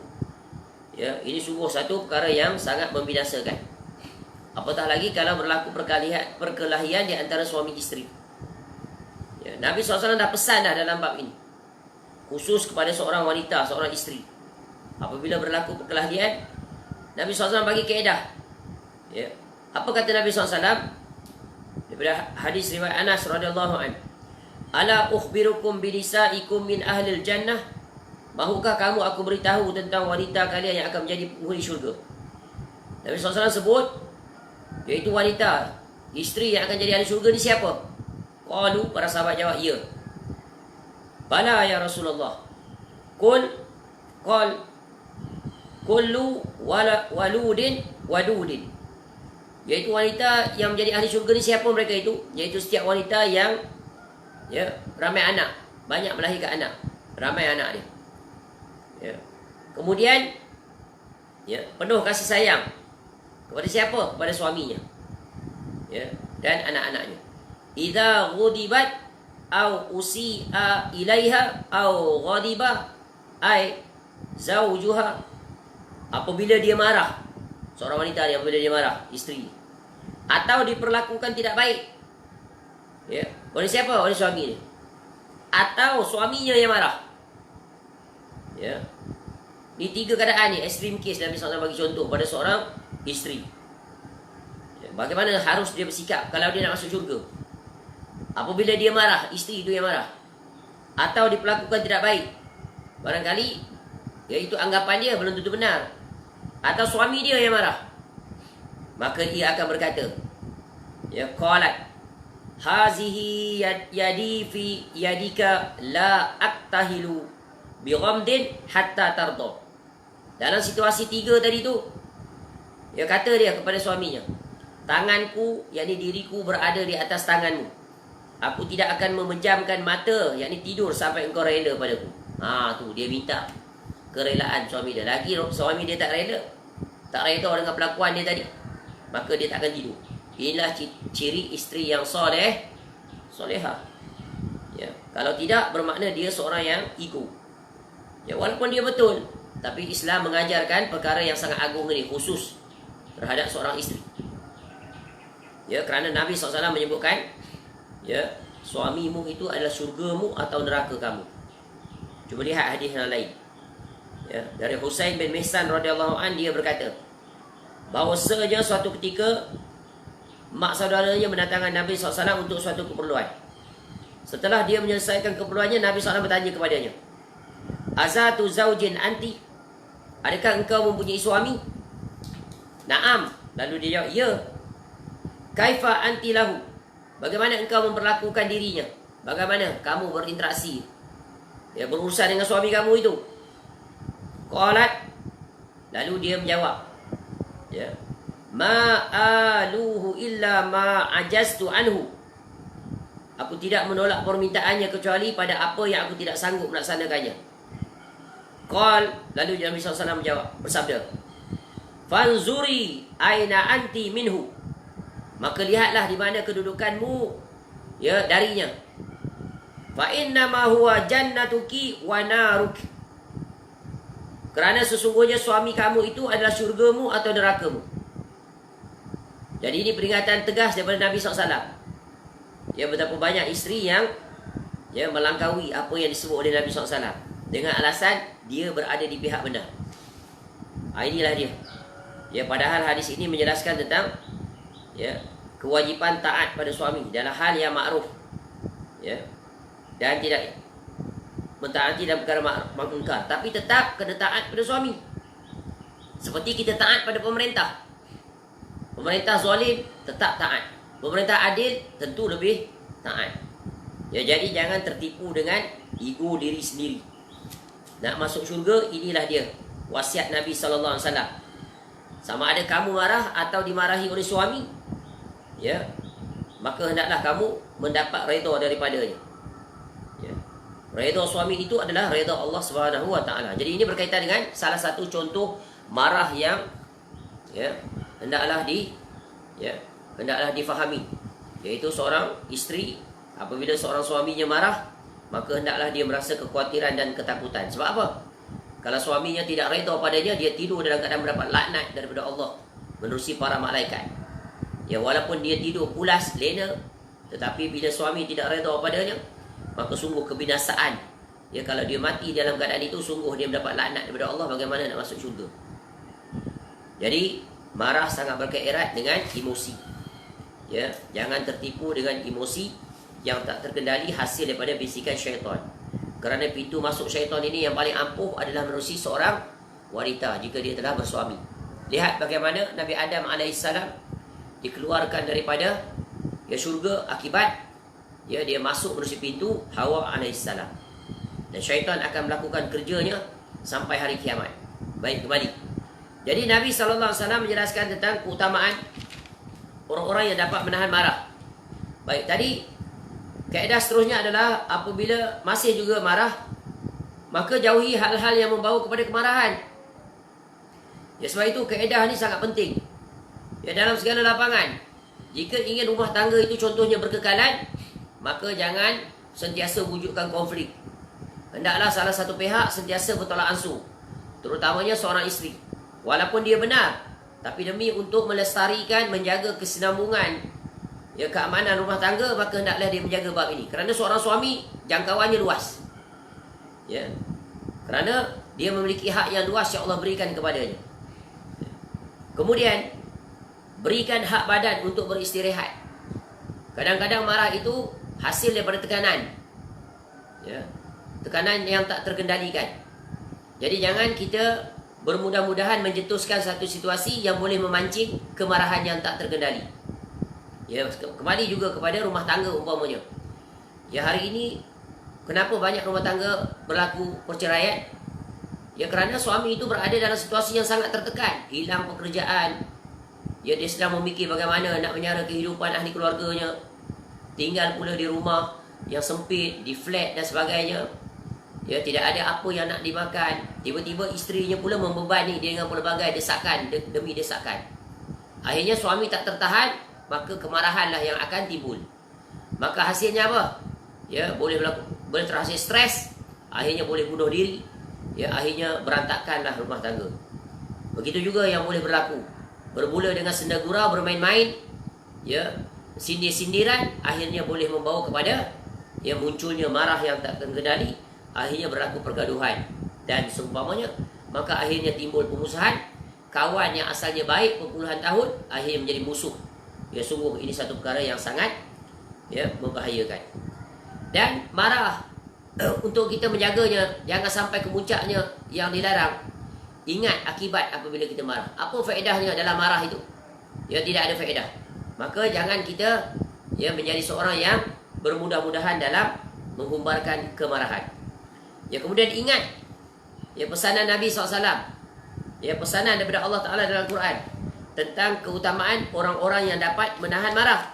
Ya, ini sungguh satu perkara yang sangat membinasakan. Apatah lagi kalau berlaku perkelahian di antara suami isteri. Ya, Nabi SAW dah pesan dah dalam bab ini, khusus kepada seorang wanita, seorang isteri. Apabila berlaku perkelahian, Nabi SAW bagi kaedah. Ya. Apa kata Nabi SAW? Daripada hadis riwayat Anas radhiyallahu an. Ala ukhbirukum binisaikum min ahlil jannah? Mahukah kamu aku beritahu tentang wanita kalian yang akan menjadi penghuni syurga? Nabi SAW sebut, iaitu wanita, isteri yang akan jadi ahli syurga ni siapa? Qalu, para sahabat jawab, ya. Bala ya Rasulullah. Kullu waludin wadudin. Iaitu wanita yang menjadi ahli syurga ni siapa mereka itu? Iaitu setiap wanita yang ramai anak, banyak melahirkan anak, ramai anak dia. Kemudian penuh kasih sayang kepada siapa? Kepada suaminya, dan anak-anaknya. Idza ghudibat au usi'a ilaiha au ghadiba ai zaujuha, apabila dia marah, seorang wanita ni apabila dia marah, isteri, atau diperlakukan tidak baik oleh siapa? Oleh suami ni, atau suaminya yang marah. Ni 3 keadaan ni, extreme case Nabi SAW bagi contoh pada seorang isteri. Bagaimana harus dia bersikap kalau dia nak masuk syurga. Apabila dia marah, isteri itu yang marah, atau diperlakukan tidak baik, barangkali iaitu anggapan dia belum tentu benar, atau suami dia yang marah, maka ia akan berkata, qalat hazihi yadi fi yadika la aktahilu bi ghamdin hatta tarda. Dalam situasi 3 tadi tu, kata dia kepada suaminya, tanganku, yakni diriku berada di atas tanganmu. Aku tidak akan memejamkan mata, yakni tidur sampai engkau rela padaku. Tu dia minta kerelaan suami dia. Lagi suami dia tak rela, tak reda dengan pelakuan dia tadi, maka dia tak akan tidur. Inilah ciri isteri yang solehah. Kalau tidak, bermakna dia seorang yang ego. Walaupun dia betul, tapi Islam mengajarkan perkara yang sangat agung ini, khusus terhadap seorang isteri. Kerana Nabi SAW menyebutkan, suamimu itu adalah syurgamu atau neraka kamu. Cuba lihat hadis yang lain. Dari Husain bin Mihsan radhiyallahu an, dia berkata bahawasanya suatu ketika mak saudaranya mendatangkan Nabi SAW untuk suatu keperluan. Setelah dia menyelesaikan keperluannya, Nabi SAW bertanya kepadanya, azatu zaujin anti, adakah engkau mempunyai suami? Naam. Lalu dia jawab, ya. Kaifa anti lahu, bagaimana engkau memperlakukan dirinya? Bagaimana kamu berinteraksi, berurusan dengan suami kamu itu? Qalat, lalu dia menjawab, ma'aluhu illa ma'ajaztu anhu, aku tidak menolak permintaannya kecuali pada apa yang aku tidak sanggup melaksanakannya. Qal, lalu Nabi SAW menjawab, bersabda, fanzuri aina anti minhu, maka lihatlah di mana kedudukanmu darinya. Fa innama huwa jannatuki wa naruki, kerana sesungguhnya suami kamu itu adalah syurgamu atau nerakamu. Jadi ini peringatan tegas daripada Nabi SAW. Betapa banyak isteri yang melangkaui apa yang disebut oleh Nabi SAW dengan alasan dia berada di pihak benar. Inilah dia. Padahal hadis ini menjelaskan tentang kewajipan taat pada suami dalam hal yang makruf, dan tidak mentaati dalam perkara mungkar, tapi tetap kena taat pada suami. Seperti kita taat pada pemerintah. Pemerintah zalim, tetap taat. Pemerintah adil, tentu lebih taat. Jadi jangan tertipu dengan ego diri sendiri. Nak masuk syurga, inilah dia wasiat Nabi SAW. Sama ada kamu marah atau dimarahi oleh suami, maka hendaklah kamu mendapat redha daripadanya. Redha suami itu adalah redha Allah SWT. Jadi ini berkaitan dengan salah satu contoh marah yang hendaklah difahami, iaitu seorang isteri apabila seorang suaminya marah, maka hendaklah dia merasa kekhawatiran dan ketakutan. Sebab apa? Kalau suaminya tidak redha padanya, dia tidur dalam keadaan mendapat laknat daripada Allah menerusi para malaikat. Walaupun dia tidur pulas, lena, tetapi bila suami tidak redha padanya, maka sungguh kebinasaan. Kalau dia mati dalam keadaan itu, sungguh dia mendapat laknat daripada Allah. Bagaimana nak masuk syurga? Jadi marah sangat berkaitan dengan emosi. Jangan tertipu dengan emosi yang tak terkendali, hasil daripada bisikan syaitan. Kerana pintu masuk syaitan ini yang paling ampuh adalah menerusi seorang wanita jika dia telah bersuami. Lihat bagaimana Nabi Adam AS dikeluarkan daripada syurga akibat dia masuk menerusi pintu Hawa AS. Dan syaitan akan melakukan kerjanya sampai hari kiamat. Baik, kembali. Jadi Nabi SAW menjelaskan tentang keutamaan orang-orang yang dapat menahan marah. Baik, tadi kaedah seterusnya adalah apabila masih juga marah, maka jauhi hal-hal yang membawa kepada kemarahan. Ya, sebab itu kaedah ni sangat penting. Ya, dalam segala lapangan, jika ingin rumah tangga itu contohnya berkekalan, maka jangan sentiasa wujudkan konflik. Hendaklah salah satu pihak sentiasa bertolak ansur, terutamanya seorang isteri. Walaupun dia benar, tapi demi untuk melestarikan, menjaga kesinambungan, ya, keamanan rumah tangga, maka hendaklah dia menjaga bab ini. Kerana seorang suami jangkauannya luas. Ya. Kerana dia memiliki hak yang luas yang Allah berikan kepadanya. Kemudian berikan hak badan untuk beristirahat. Kadang-kadang marah itu hasil daripada tekanan. Ya. Tekanan yang tak terkendalikan. Jadi jangan kita bermudah-mudahan mencetuskan satu situasi yang boleh memancing kemarahan yang tak terkendali. Ya, kembali juga kepada rumah tangga umpamanya. Ya, hari ini kenapa banyak rumah tangga berlaku perceraian? Ya, kerana suami itu berada dalam situasi yang sangat tertekan, hilang pekerjaan. Ya, dia sedang memikir bagaimana nak menyara kehidupan ahli keluarganya, tinggal pula di rumah yang sempit, di flat dan sebagainya. Ya, tidak ada apa yang nak dimakan. Tiba-tiba isterinya pula membebani dia dengan pelbagai desakan demi desakan. Akhirnya suami tak tertahan, maka kemarahanlah yang akan timbul. Maka hasilnya apa? Ya, boleh terhasil stres, akhirnya boleh bunuh diri. Ya, akhirnya berantakkanlah rumah tangga. Begitu juga yang boleh berlaku. Bermula dengan senda gurau, bermain-main, ya, sindir-sindiran, akhirnya boleh membawa kepada ya munculnya marah yang tak terkendali, akhirnya berlaku pergaduhan dan seumpamanya. Maka akhirnya timbul pemusuhan. Kawan yang asalnya baik berpuluhan tahun akhirnya menjadi musuh. Ya, sungguh ini satu perkara yang sangat ya membahayakan. Dan marah untuk kita menjaganya jangan sampai ke puncaknya yang dilarang. Ingat akibat apabila kita marah. Apa faedahnya dalam marah itu? Ya, tidak ada faedah. Maka jangan kita ya menjadi seorang yang bermudah-mudahan dalam menghumbarkan kemarahan. Ya, kemudian ingat ya pesanan Nabi SAW. Ya, pesanan daripada Allah Ta'ala dalam Quran tentang keutamaan orang-orang yang dapat menahan marah.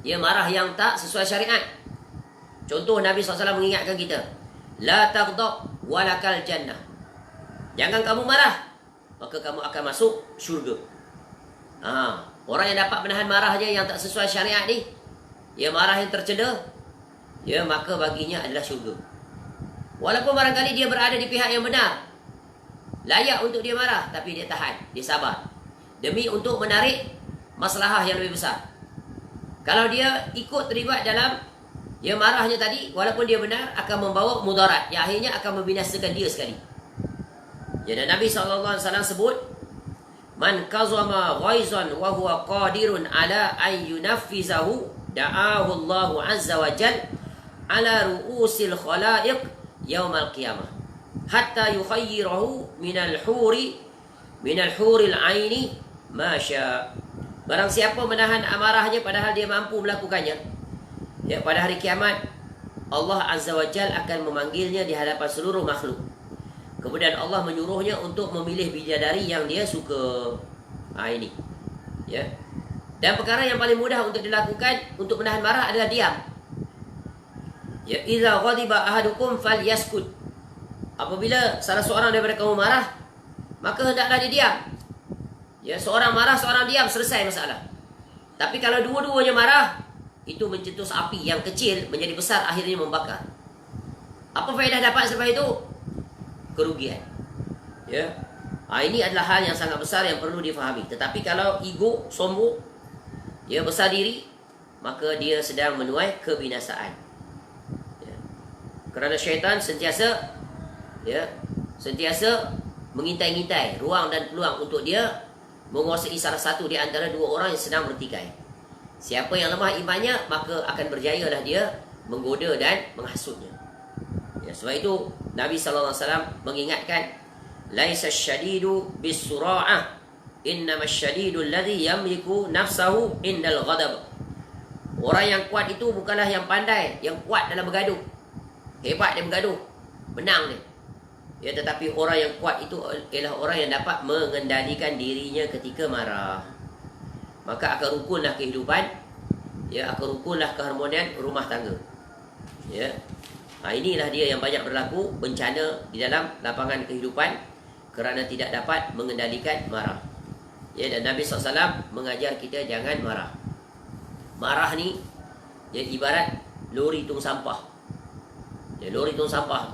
Ya, marah yang tak sesuai syariat. Contoh Nabi SAW mengingatkan kita, la taghdab walakal jannah. Jangan kamu marah, maka kamu akan masuk syurga. Orang yang dapat menahan marahnya yang tak sesuai syariat ni, ya marah yang tercela, ya maka baginya adalah syurga. Walaupun barangkali dia berada di pihak yang benar, layak untuk dia marah, tapi dia tahan, dia sabar, demi untuk menarik maslahah yang lebih besar. Kalau dia ikut terlibat dalam ya marahnya tadi, walaupun dia benar, akan membawa mudarat yang akhirnya akan membinasakan dia sekali. Ya, dan Nabi SAW sebut, man kazama ghaizan wa huwa qadirun ala an yunaffizahu da'ahu Allahu azza wa jal ala ru'usil khalaiq yaumal qiyamah hatta yukhayyirahu minal huril aini ma sya. Barang siapa menahan amarahnya padahal dia mampu melakukannya, ya, pada hari kiamat Allah azza wa jal akan memanggilnya di hadapan seluruh makhluk. Kemudian Allah menyuruhnya untuk memilih bidadari yang dia suka. Ini. Ya. Dan perkara yang paling mudah untuk dilakukan untuk menahan marah adalah diam. Ya, idza ghadiba ahadukum falyaskut. Apabila salah seorang daripada kamu marah, maka hendaklah dia diam. Ya, seorang marah, seorang diam, selesai masalah. Tapi kalau dua-duanya marah, itu mencetus api yang kecil menjadi besar, akhirnya membakar. Apa faedah dapat sebab itu? Kerugian. Ya. Ini adalah hal yang sangat besar yang perlu difahami. Tetapi kalau ego, sombong, ya, besar diri, maka dia sedang menuai kebinasaan. Ya. Kerana syaitan sentiasa mengintai-ngintai ruang dan peluang untuk dia menguasai salah satu di antara dua orang yang sedang bertikai. Siapa yang lemah imannya, maka akan berjayalah dia menggoda dan menghasutnya. Ya, sebab itu Nabi SAW mengingatkan, laisa syadidu bisura'ah, innama syadidu alladhi yamliku nafsahu indal ghadab. Orang yang kuat itu bukanlah yang pandai, yang kuat dalam bergaduh. Hebat dia bergaduh, menang dia. Ya, tetapi orang yang kuat itu ialah orang yang dapat mengendalikan dirinya ketika marah. maka akan rukunlah kehidupan, ya, akan rukunlah keharmonian rumah tangga. Ya. Inilah dia yang banyak berlaku bencana di dalam lapangan kehidupan kerana tidak dapat mengendalikan marah. Ya, dan Nabi SAW mengajar kita jangan marah. Marah ni ya ibarat lori tong sampah. Ya, lori tong sampah.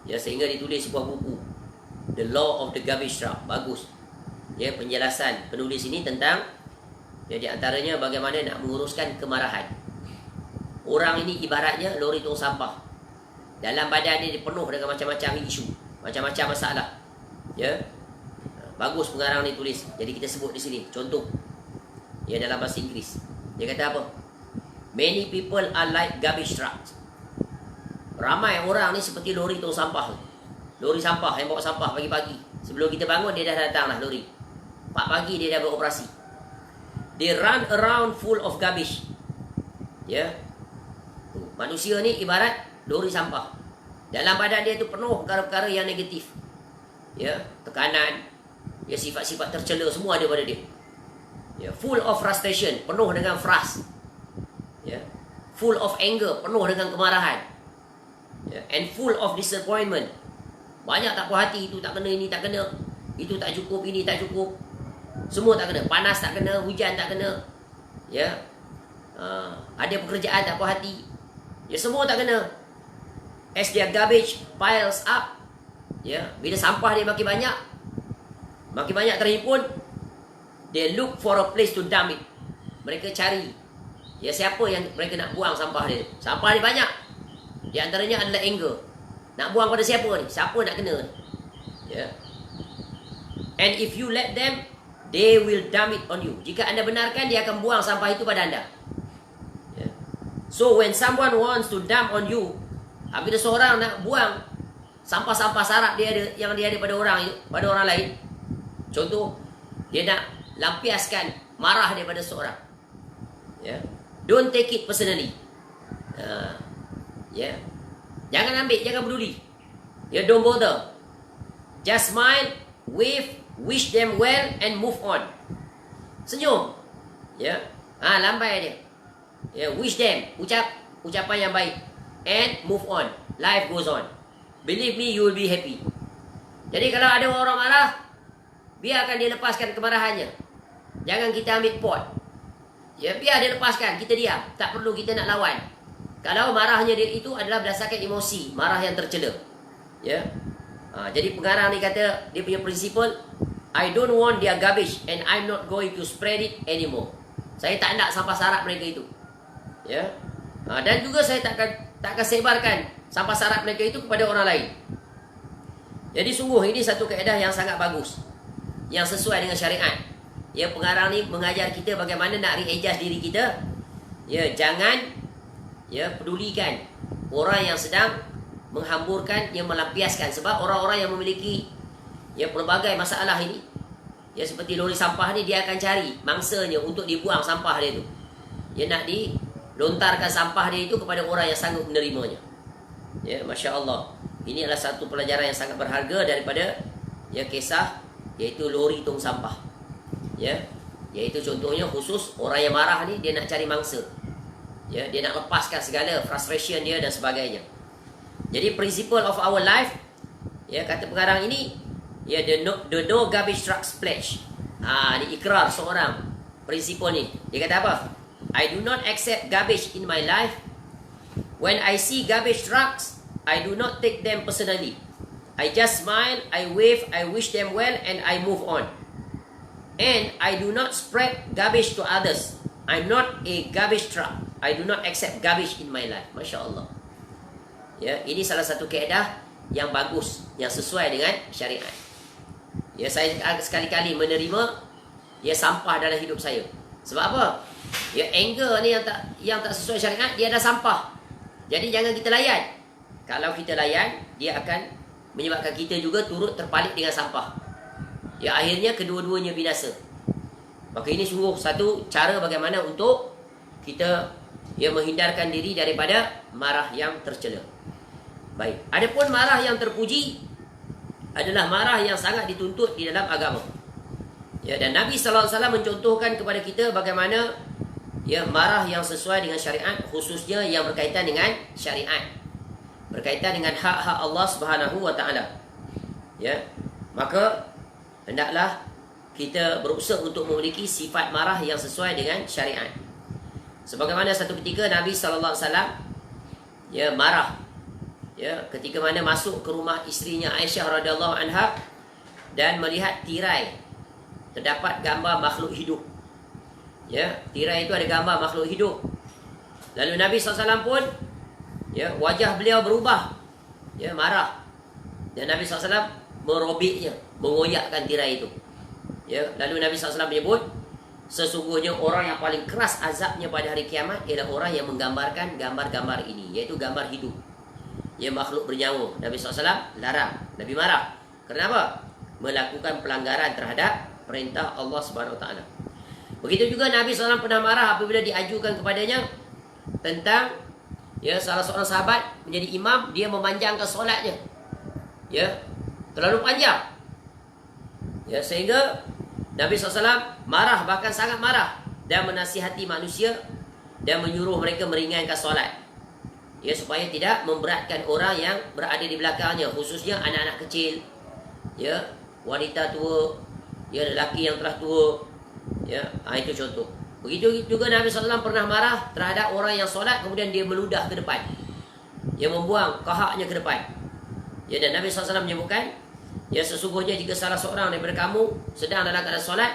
Ya, sehingga ditulis sebuah buku, The Law of the Garbage Truck. Bagus. Ya, penjelasan penulis ini tentang ya, di antaranya bagaimana nak menguruskan kemarahan. Orang ini ibaratnya lori tong sampah. Dalam badan dia penuh dengan macam-macam isu, macam-macam masalah. Ya. Bagus pengarang ni tulis. Jadi kita sebut di sini contoh. Ya, dalam bahasa Inggeris. Dia kata apa? Many people are like garbage trucks. Ramai orang ni seperti lori tong sampah. Lori sampah yang bawa sampah pagi-pagi. Sebelum kita bangun dia dah datang lah lori. 4 pagi dia dah beroperasi. They run around full of garbage. Ya. Manusia ni ibarat lori sampah. Dalam badan dia tu penuh perkara-perkara yang negatif. Ya, tekanan, ya, sifat-sifat tercela semua ada pada dia. Ya, full of frustration, penuh dengan frust. Ya, full of anger, penuh dengan kemarahan. Ya, and full of disappointment. Banyak tak puas hati, itu tak kena, ini tak kena, itu tak cukup, ini tak cukup. Semua tak kena, panas tak kena, hujan tak kena. Ya. Ada pekerjaan tak puas hati. Ya, semua tak kena. As their garbage piles up, ya, bila sampah dia makin banyak terhimpun, they look for a place to dump it. Mereka cari, ya, siapa yang mereka nak buang sampah dia. Sampah dia banyak. Di antaranya adalah anger. Nak buang pada siapa ni? Siapa nak kena ni? Ya. And if you let them, they will dump it on you. Jika anda benarkan, dia akan buang sampah itu pada anda. Ya. So when someone wants to dump on you, apabila seorang nak buang sampah-sampah sarap dia ada, yang dia ada pada orang lain, contoh dia nak lampiaskan marah daripada seorang, ya, don't take it personally. Ya, jangan ambil, jangan peduli. Ya, don't bother. Just smile, wave, wish them well and move on. Senyum. Ya, lambai dia. Ya, wish them, ucapan yang baik and move on. Life goes on. Believe me, you will be happy. Jadi kalau ada orang marah, biarkan dia lepaskan kemarahannya. Jangan kita ambil pot. Ya, biar dia lepaskan, kita diam. Tak perlu kita nak lawan. Kalau marahnya dia itu adalah berdasarkan emosi, marah yang tercela. Ya. Jadi pengarang ni kata, dia punya prinsipal, I don't want their garbage and I'm not going to spread it anymore. Saya tak nak sampah sarap mereka itu. Ya. Dan juga saya tak akan sebarkan sampah sarap mereka itu kepada orang lain. Jadi sungguh ini satu kaedah yang sangat bagus, yang sesuai dengan syariat. Ya, pengarang ni mengajar kita bagaimana nak readjust diri kita. Ya, jangan pedulikan orang yang sedang menghamburkan, yang melampiaskan. Sebab orang-orang yang memiliki pelbagai masalah ini, ya, seperti lori sampah ni, dia akan cari mangsanya untuk dibuang sampah dia tu. Dia nak dilontarkan sampah dia itu kepada orang yang sanggup menerimanya. Ya, Masya Allah. Ini adalah satu pelajaran yang sangat berharga daripada kisah, iaitu lori tong sampah. Ya, iaitu contohnya khusus orang yang marah ni, dia nak cari mangsa. Ya, dia nak lepaskan segala frustration dia dan sebagainya. Jadi principle of our life, ya, kata pengarang ini, ya, the no garbage trucks pledge. Ini ikrar seorang prinsipal ni. Dia kata apa? I do not accept garbage in my life. When I see garbage trucks, I do not take them personally. I just smile, I wave, I wish them well, and I move on. And I do not spread garbage to others. I'm not a garbage truck. I do not accept garbage in my life. Masya Allah. Ya, ini salah satu kaedah yang bagus, yang sesuai dengan syariat. Ya, saya sekali-kali menerima sampah dalam hidup saya. Sebab apa? Ya, anger ni yang tak sesuai syariat, dia adalah sampah. Jadi jangan kita layan. Kalau kita layan, dia akan menyebabkan kita juga turut terpalit dengan sampah. Ya, akhirnya kedua-duanya binasa. Maka ini sungguh satu cara bagaimana untuk kita menghindarkan diri daripada marah yang tercela. Baik. Adapun marah yang terpuji adalah marah yang sangat dituntut di dalam agama. Ya, dan Nabi sallallahu alaihi wasallam mencontohkan kepada kita bagaimana ya marah yang sesuai dengan syariat, khususnya yang berkaitan dengan syariat, berkaitan dengan hak-hak Allah Subhanahu wa taala. Ya. Maka hendaklah kita berusaha untuk memiliki sifat marah yang sesuai dengan syariat. Sebagaimana satu ketika Nabi sallallahu alaihi wasallam ya marah ya ketika mana masuk ke rumah isterinya Aisyah radhiyallahu anha dan melihat tirai terdapat gambar makhluk hidup. Ya, tirai itu ada gambar makhluk hidup. Lalu Nabi SAW pun ya wajah beliau berubah. Ya, marah. Dan Nabi SAW merobeknya, mengoyakkan tirai itu. Ya, lalu Nabi SAW menyebut sesungguhnya orang yang paling keras azabnya pada hari kiamat ialah orang yang menggambarkan gambar-gambar ini, iaitu gambar hidup. Ya, makhluk bernyawa. Nabi SAW larang. Nabi marah. Kenapa? Melakukan pelanggaran terhadap perintah Allah Subhanahu Wa Taala. Begitu juga Nabi SAW pernah marah apabila diajukan kepadanya tentang ya salah seorang sahabat menjadi imam, dia memanjangkan solatnya. Ya, terlalu panjang. Ya, sehingga Nabi SAW marah, bahkan sangat marah, dan menasihati manusia dan menyuruh mereka meringankan solat. Ya, supaya tidak memberatkan orang yang berada di belakangnya, khususnya anak-anak kecil, ya, wanita tua, ya, lelaki yang telah tua. Ya, itu contoh. Begitu juga Nabi SAW pernah marah terhadap orang yang solat kemudian dia meludah ke depan. Dia membuang kahaknya ke depan. Ya, dan Nabi SAW menyebutkan, ya, sesungguhnya jika salah seorang daripada kamu sedang dalam keadaan solat,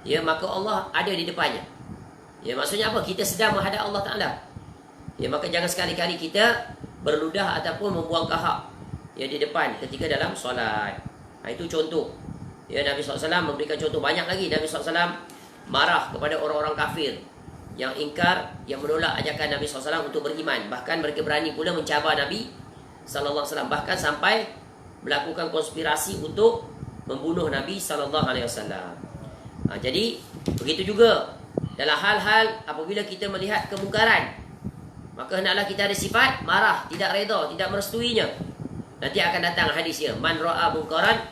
ya, maka Allah ada di depannya. Ya, maksudnya apa? Kita sedang menghadap Allah Ta'ala. Ya, maka jangan sekali-kali kita berludah ataupun membuang kahak ya di depan ketika dalam solat. Itu contoh. Ya, Nabi SAW memberikan contoh banyak lagi. Nabi SAW marah kepada orang-orang kafir yang ingkar, yang menolak ajakan Nabi SAW untuk beriman. Bahkan mereka berani pula mencabar Nabi SAW, bahkan sampai melakukan konspirasi untuk membunuh Nabi SAW. Jadi begitu juga dalam hal-hal apabila kita melihat kemungkaran, maka hendaklah kita ada sifat marah, tidak redha, tidak merestuinya. Nanti akan datang hadisnya, man ra'a munkaran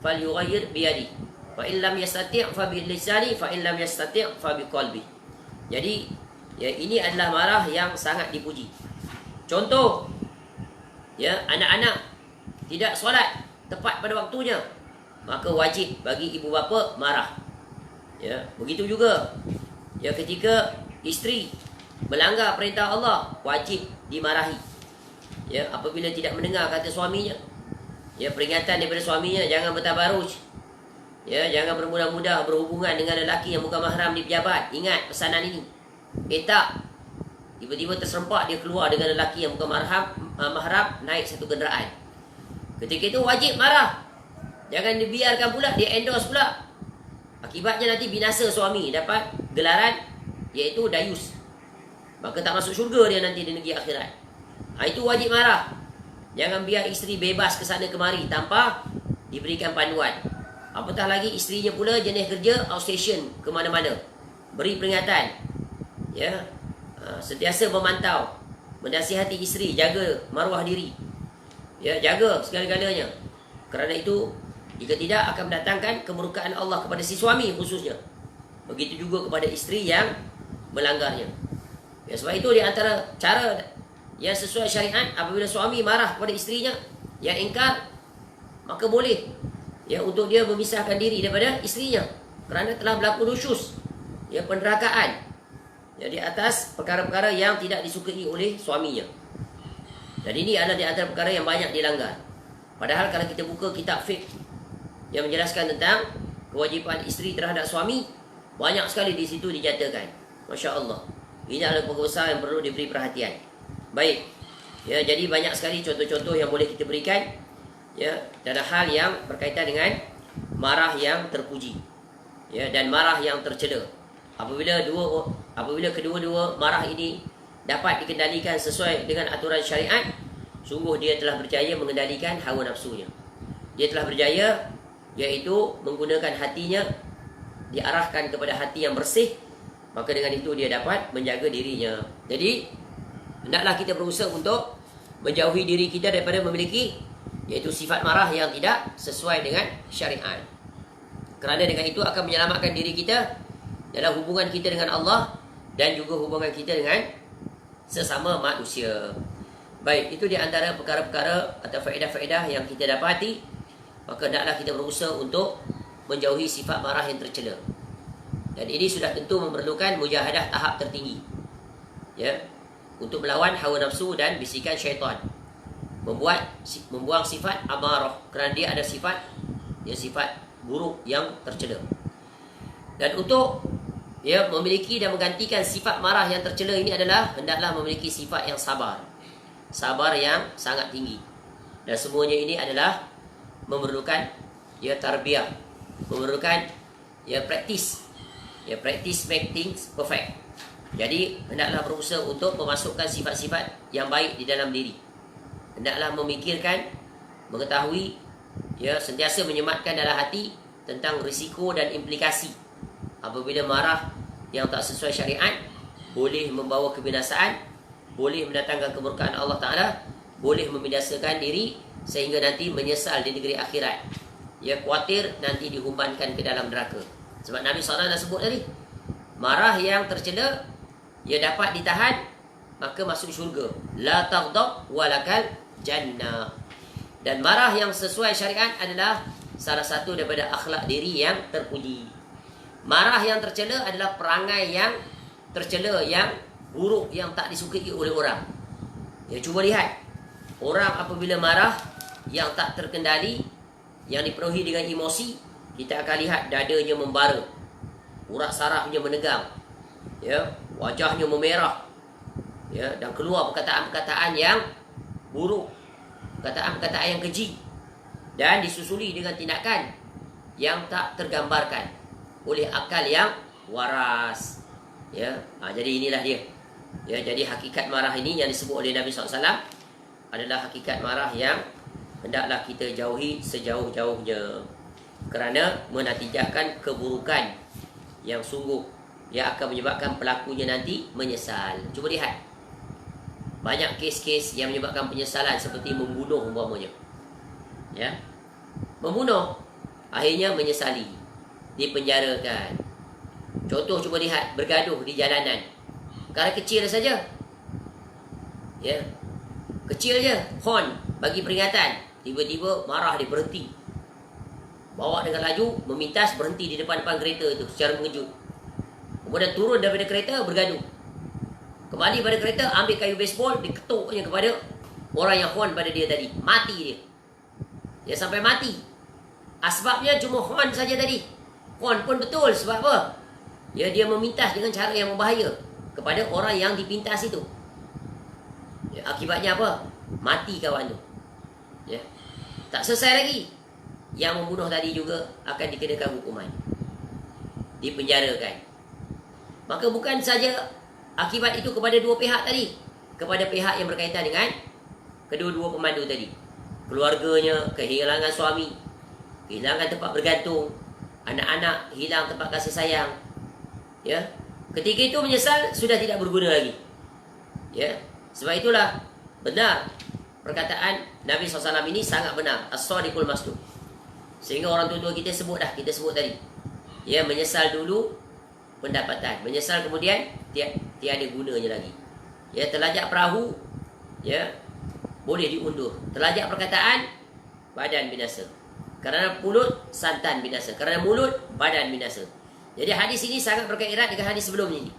falyughayyir biyadi, fa in lam yastati' fa bi lisani, fa in lam yastati' fa bi qalbi. Jadi ya, ini adalah marah yang sangat dipuji. Contoh, ya, anak-anak tidak solat tepat pada waktunya, maka wajib bagi ibu bapa marah. Ya, begitu juga ya ketika isteri melanggar perintah Allah, wajib dimarahi. Ya, apabila tidak mendengar kata suaminya, ya, peringatan daripada suaminya, jangan bertabaruj. Ya, jangan bermudah-mudah berhubungan dengan lelaki yang bukan mahram di pejabat. Ingat pesanan ini. Tak, tiba-tiba terserempak dia keluar dengan lelaki yang bukan mahram naik satu kenderaan. Ketika itu wajib marah. Jangan dibiarkan pula, dia endorse pula. Akibatnya nanti binasa suami, dapat gelaran iaitu dayus. Maka tak masuk syurga dia nanti di negeri akhirat. Itu wajib marah. Jangan biar isteri bebas ke sana kemari tanpa diberikan panduan. Apatah lagi isterinya pula jenis kerja outstation ke mana-mana. Beri peringatan. Ya. Sentiasa memantau, menasihati isteri, jaga maruah diri. Ya, jaga segala-galanya. Kerana itu jika tidak akan mendatangkan kemurkaan Allah kepada si suami khususnya. Begitu juga kepada isteri yang melanggarnya. Ya, sebab itu di antara cara yang sesuai syariat, apabila suami marah kepada isterinya yang ingkar, maka boleh ya untuk dia memisahkan diri daripada isterinya kerana telah berlaku nusyuz, ya, penderakaan ya di atas perkara-perkara yang tidak disukai oleh suaminya. Dan ini adalah di antara perkara yang banyak dilanggar. Padahal kalau kita buka kitab fiqh yang menjelaskan tentang kewajipan isteri terhadap suami, banyak sekali di situ dinyatakan. Masya Allah. Ini adalah perkara besar yang perlu diberi perhatian. Baik. Ya, jadi banyak sekali contoh-contoh yang boleh kita berikan ya dalam hal yang berkaitan dengan marah yang terpuji. Ya, dan marah yang tercela. Apabila kedua-dua marah ini dapat dikendalikan sesuai dengan aturan syariat, sungguh dia telah berjaya mengendalikan hawa nafsunya. Dia telah berjaya iaitu menggunakan hatinya diarahkan kepada hati yang bersih, maka dengan itu dia dapat menjaga dirinya. Jadi hendaklah kita berusaha untuk menjauhi diri kita daripada memiliki iaitu sifat marah yang tidak sesuai dengan syariat. Kerana dengan itu akan menyelamatkan diri kita dalam hubungan kita dengan Allah dan juga hubungan kita dengan sesama manusia. Baik, itu di antara perkara-perkara atau faedah-faedah yang kita dapati. Maka hendaklah kita berusaha untuk menjauhi sifat marah yang tercela. Dan ini sudah tentu memerlukan mujahadah tahap tertinggi. Ya, untuk melawan hawa nafsu dan bisikan syaitan. Membuang sifat amarah kerana dia ada sifat buruk yang tercela. Dan untuk memiliki dan menggantikan sifat marah yang tercela ini adalah hendaklah memiliki sifat yang sabar. Sabar yang sangat tinggi. Dan semuanya ini adalah memerlukan tarbiyah, memerlukan praktis. Practice make things perfect. Jadi hendaklah berusaha untuk memasukkan sifat-sifat yang baik di dalam diri. Hendaklah memikirkan, mengetahui, sentiasa menyematkan dalam hati tentang risiko dan implikasi. Apabila marah yang tak sesuai syariat boleh membawa kebinasaan, boleh mendatangkan kemurkaan Allah Ta'ala, boleh membinasakan diri sehingga nanti menyesal di negeri akhirat. Khawatir nanti dihumbankan ke dalam neraka. Sebab Nabi SAW dah sebut tadi, marah yang tercela dapat ditahan, maka masuk syurga. La taghdab walakal jannah. Dan marah yang sesuai syariat adalah salah satu daripada akhlak diri yang terpuji. Marah yang tercela adalah perangai yang tercela, yang buruk, yang tak disukai oleh orang. Cuba lihat, orang apabila marah yang tak terkendali, yang dipenuhi dengan emosi, kita akan lihat dadanya membara, urat sarafnya menegang, wajahnya memerah, dan keluar perkataan-perkataan yang buruk, perkataan-perkataan yang keji, dan disusuli dengan tindakan yang tak tergambarkan oleh akal yang waras. Jadi inilah dia. Jadi hakikat marah ini yang disebut oleh Nabi SAW adalah hakikat marah yang hendaklah kita jauhi sejauh-jauhnya, kerana menatijahkan keburukan yang sungguh, yang akan menyebabkan pelakunya nanti menyesal. Cuba lihat, banyak kes-kes yang menyebabkan penyesalan seperti membunuh umpamanya. Membunuh, akhirnya menyesali, dipenjarakan. Contoh, cuba lihat, bergaduh di jalanan, perkara kecil saja, kecil je, horn bagi peringatan, tiba-tiba marah, dia berhenti, bawa dengan laju, memintas, berhenti di depan-depan kereta itu secara mengejut. Kemudian turun daripada kereta, bergaduh, kembali pada kereta, ambil kayu baseball, diketuknya kepada orang yang horn pada dia tadi. Mati dia sampai mati. Sebabnya cuma horn saja tadi. Horn pun betul, sebab apa? Dia memintas dengan cara yang membahaya kepada orang yang dipintas itu. Akibatnya apa? Mati kawan tu. Tak selesai lagi, yang membunuh tadi juga akan dikenakan hukuman, dipenjarakan. Maka bukan saja akibat itu kepada dua pihak tadi, kepada pihak yang berkaitan dengan kedua-dua pemandu tadi. Keluarganya kehilangan suami, kehilangan tempat bergantung, anak-anak hilang tempat kasih sayang. Ketika itu menyesal sudah tidak berguna lagi. Sebab itulah benar perkataan Nabi SAW ini, sangat benar, as-sadiqul masduq. Sehingga orang tua-tua kita sebut tadi, menyesal dulu pendapatan, menyesal kemudian tiada gunanya lagi. Terlajak perahu, boleh diundur. Terlajak perkataan, badan binasa. Kerana mulut, santan binasa. Kerana mulut, badan binasa. Jadi hadis ini sangat berkaitan dengan hadis sebelum ini.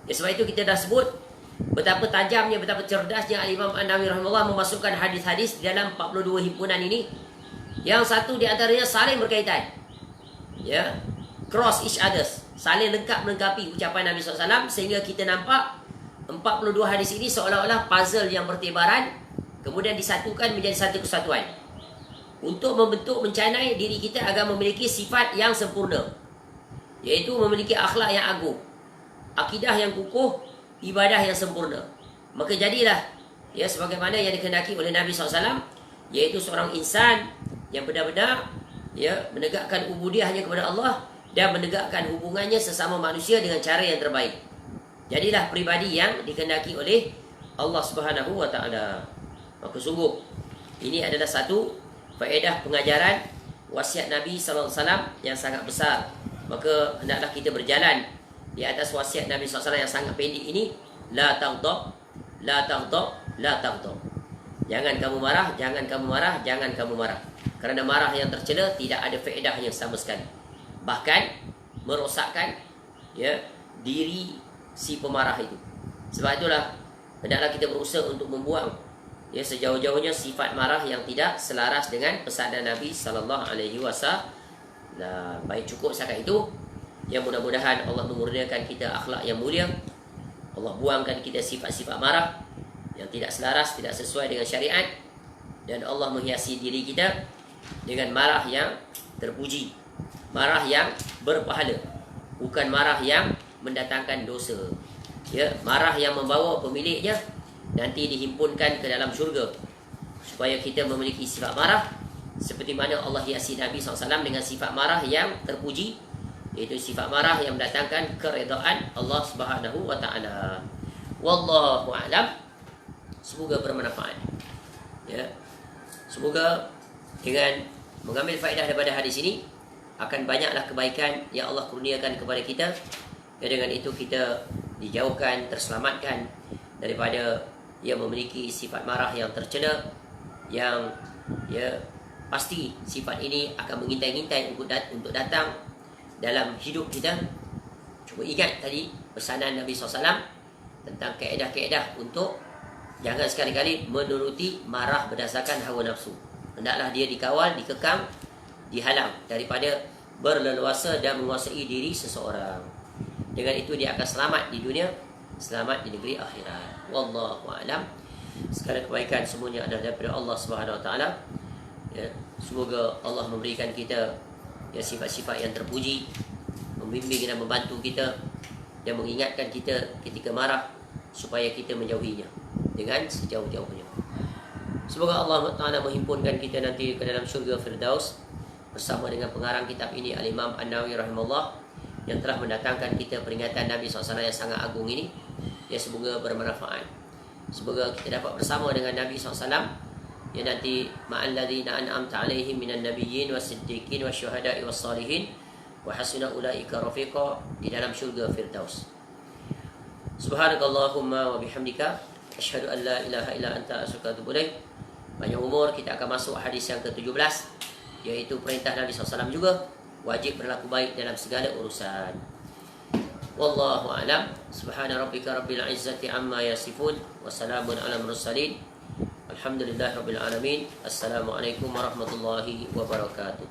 Sebab itu kita dah sebut betapa tajamnya, betapa cerdasnya Imam An-Nawawi rahimahullah memasukkan hadis-hadis di dalam 42 himpunan ini. Yang satu di antaranya saling berkaitan, cross each others, saling melengkapi ucapan Nabi SAW, sehingga kita nampak 42 hadis ini seolah-olah puzzle yang bertebaran, kemudian disatukan menjadi satu kesatuan untuk membentuk, mencanai diri kita agar memiliki sifat yang sempurna, iaitu memiliki akhlak yang agung, akidah yang kukuh, ibadah yang sempurna. Maka jadilah sebagaimana yang dikehendaki oleh Nabi SAW, iaitu seorang insan yang benar-benar menegakkan ubudiahnya kepada Allah dan menegakkan hubungannya sesama manusia dengan cara yang terbaik. Jadilah pribadi yang dikehendaki oleh Allah Subhanahu wa taala. Maka sungguh ini adalah satu faedah pengajaran wasiat Nabi SAW yang sangat besar. Maka hendaklah kita berjalan di atas wasiat Nabi SAW yang sangat pendek ini. La taghdab, la taghdab, la taghdab. Jangan kamu marah, jangan kamu marah, jangan kamu marah. Kerana marah yang tercela tidak ada faedahnya sama sekali. Bahkan merosakkan diri si pemarah itu. Sebab itulah hendaklah kita berusaha untuk membuang sejauh-jauhnya sifat marah yang tidak selaras dengan pesanan Nabi sallallahu alaihi wasallam. Nah, baik cukup setakat itu. Yang mudah-mudahan Allah memurniakan kita akhlak yang mulia. Allah buangkan kita sifat-sifat marah yang tidak selaras, tidak sesuai dengan syariat, dan Allah menghiasi diri kita dengan marah yang terpuji, marah yang berpahala, bukan marah yang mendatangkan dosa. Marah yang membawa pemiliknya nanti dihimpunkan ke dalam syurga. Supaya kita memiliki sifat marah seperti mana Allah hiasi Nabi SAW dengan sifat marah yang terpuji, iaitu sifat marah yang mendatangkan keredaan Allah Subhanahu wa taala. Wallahu a'lam. Semoga bermanfaat. Semoga dengan mengambil faedah daripada hadis ini akan banyaklah kebaikan yang Allah kurniakan kepada kita. Dengan itu kita dijauhkan, terselamatkan daripada yang memiliki sifat marah yang tercela, yang pasti sifat ini akan mengintai-intai untuk datang dalam hidup kita. Cuba ingat tadi pesanan Nabi SAW tentang kaedah-kaedah untuk jangan sekali-kali menuruti marah berdasarkan hawa nafsu. Hendaklah dia dikawal, dikekang, dihalang daripada berleluasa dan menguasai diri seseorang. Dengan itu dia akan selamat di dunia, selamat di negeri akhirat. Wallahu a'lam. Segala kebaikan semuanya adalah daripada Allah Subhanahu wa taala. Semoga Allah memberikan kita sifat-sifat yang terpuji, membimbing dan membantu kita dan mengingatkan kita ketika marah supaya kita menjauhinya dengan sejauh-jauhnya. Semoga Allah Ta'ala menghimpunkan kita nanti ke dalam syurga Firdaus bersama dengan pengarang kitab ini Al-Imam An-Nawawi rahimahullah, yang telah mendatangkan kita peringatan Nabi SAW yang sangat agung ini. Semoga bermanfaat. Semoga kita dapat bersama dengan Nabi SAW nanti ma'al ladzina an'amta 'alaihim minan nabiyyin was-siddiqin wasyuhada'i was-salihin wa hasuna ulaika rafiqa, di dalam syurga Firdaus. Subhanakallahumma wa bihamdika asyhadu an la ilaha illa anta astaghfiruka wa atubu ilaik. Panjang umur, kita akan masuk hadis yang ke-17, iaitu perintah Nabi SAW juga wajib berlaku baik dalam segala urusan. Wallahu a'lam. Subhana rabbika rabbil izzati amma yasifun wa salamun ala mursalin. Alhamdulillah rabbil alamin. Assalamualaikum warahmatullahi wabarakatuh.